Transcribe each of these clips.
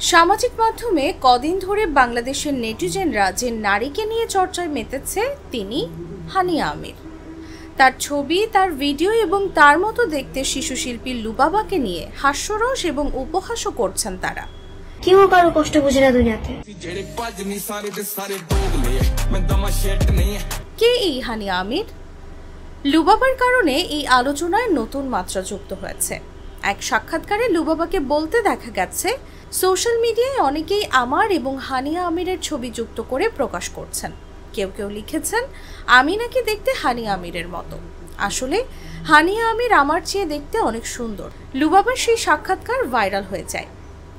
সামাজিক মাধ্যমে কদিন ধরে বাংলাদেশের নেটিজেনরা যে নারীকে নিয়ে চর্চায় মেতেছে তিনি হানিয়া আমির। তার ছবি, তার ভিডিও এবং তার মতো দেখতে শিশু শিল্পী লুবাবাকে নিয়ে হাস্যরস এবং উপহাসও করছেন তারা। কেউ কারো কষ্ট বুঝে না দুনিয়াতে। কে এই হানিয়া আমির? লুবাবার কারণে এই আলোচনায় নতুন মাত্রা যুক্ত হয়েছে। এক সাক্ষাৎকারে লুবাবাকে বলতে দেখা গেছে, সোশ্যাল মিডিয়ায় অনেকেই আমার এবং হানিয়া আমিরের ছবি যুক্ত করে প্রকাশ করছেন। কেউ কেউ লিখেছেন আমি নাকি দেখতে হানিয়া আমিরের মতো। আসলে হানিয়া আমির আমার চেয়ে দেখতে অনেক সুন্দর। লুবাবার সেই সাক্ষাৎকার ভাইরাল হয়ে যায়।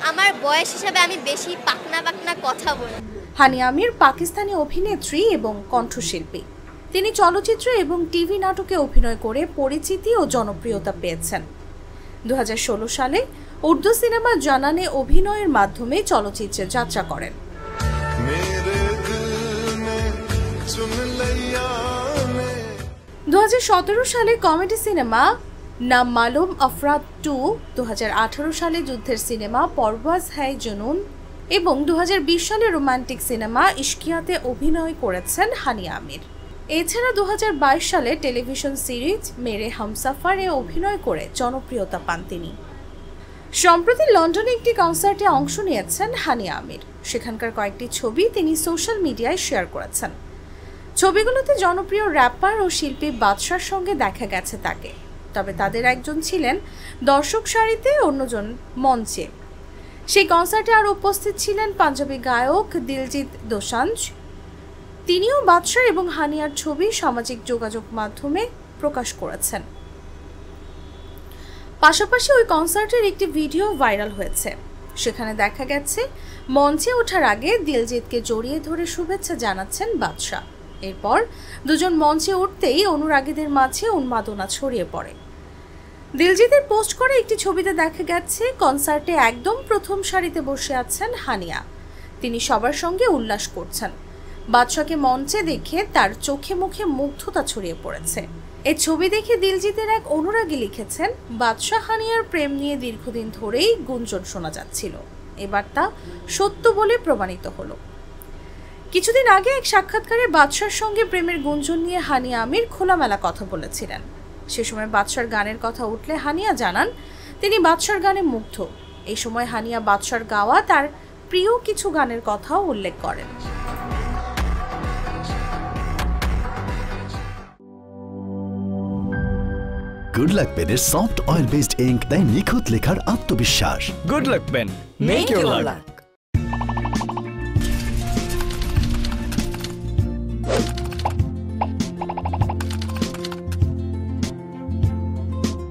আমার বয়স হিসাবে আমি বেশি পাকনা পাকনা কথা বলি। হানিয়া আমির পাকিস্তানি অভিনেত্রী এবং কণ্ঠশিল্পী। তিনি চলচ্চিত্র এবং টিভি নাটকে অভিনয় করে পরিচিতি ও জনপ্রিয়তা পেয়েছেন। 2016 সালে উর্দু সিনেমা জানানে অভিনয়ের মাধ্যমে চলচ্চিত্রে যাত্রা করেন। 2017 সালে কমেডি সিনেমা নাম মালুম আফরাদ 2, 2018 সালে যুদ্ধের সিনেমা পরওয়াজ হ্যায় জুনুন এবং 2020 সালে রোমান্টিক সিনেমা ইশকিয়াতে অভিনয় করেছেন হানিয়া আমির। এছাড়া 2022 সালে টেলিভিশন সিরিজ মেরে হামসাফারে অভিনয় করে জনপ্রিয়তা পান তিনি। সম্প্রতি লন্ডনে একটি কনসার্টে অংশ নিয়েছেন হানিয়া আমির। সেখানকার কয়েকটি ছবি তিনি সোশ্যাল মিডিয়ায় শেয়ার করেছেন। ছবিগুলোতে জনপ্রিয় র্যাপার ও শিল্পী বাদশার সঙ্গে দেখা গেছে তাকে। তবে তাদের একজন ছিলেন দর্শক সারিতে, অন্যজন মঞ্চে। সেই কনসার্টে আর উপস্থিত ছিলেন পাঞ্জাবি গায়ক দিলজিৎ দোসাঞ্জ। তিনিও বাদশা এবং হানিয়ার ছবি সামাজিক যোগাযোগ মাধ্যমে প্রকাশ করেছেন। পাশাপাশি ওই কনসার্টের একটি ভিডিও ভাইরাল হয়েছে। সেখানে দেখা গেছে মঞ্চে ওঠার আগে দিলজিৎকে জড়িয়ে ধরে শুভেচ্ছা জানাচ্ছেন বাদশা। এরপর দুজন মঞ্চে উঠতেই অনুরাগীদের মাঝে উন্মাদনা ছড়িয়ে পড়ে। দিলজিতের পোস্ট করে একটি ছবিতে দেখা গেছে কনসার্টে একদম প্রথম সারিতে বসে আছেন হানিয়া। তিনি সবার সঙ্গে উল্লাস করছেন। বাদশাকে মঞ্চে দেখে তার চোখে মুখে মুগ্ধতা ছড়িয়ে পড়েছে। এই ছবি দেখে দিলজিতের এক অনুরাগী লিখেছেন, বাদশা হানিয়ার প্রেম নিয়ে দীর্ঘদিন ধরেই গুঞ্জন শোনা যাচ্ছিল, এবার তা সত্য বলে প্রমাণিত হলো। কিছুদিন আগে এক সাক্ষাৎকারে বাদশার সঙ্গে প্রেমের গুঞ্জন নিয়ে হানিয়া আমির খোলামেলা কথা বলেছিলেন। সে সময় বাদশার গানের কথা উঠলে হানিয়া জানান তিনি বাদশার গানে মুগ্ধ। এই সময় হানিয়া বাদশার গাওয়া তার প্রিয় কিছু গানের কথাও উল্লেখ করেন। গুড লাক পেনের সফট অয়েল বেসড ইঙ্ক দেয় নিখুঁত লেখার আত্মবিশ্বাস। Good luck pen, make your lakh.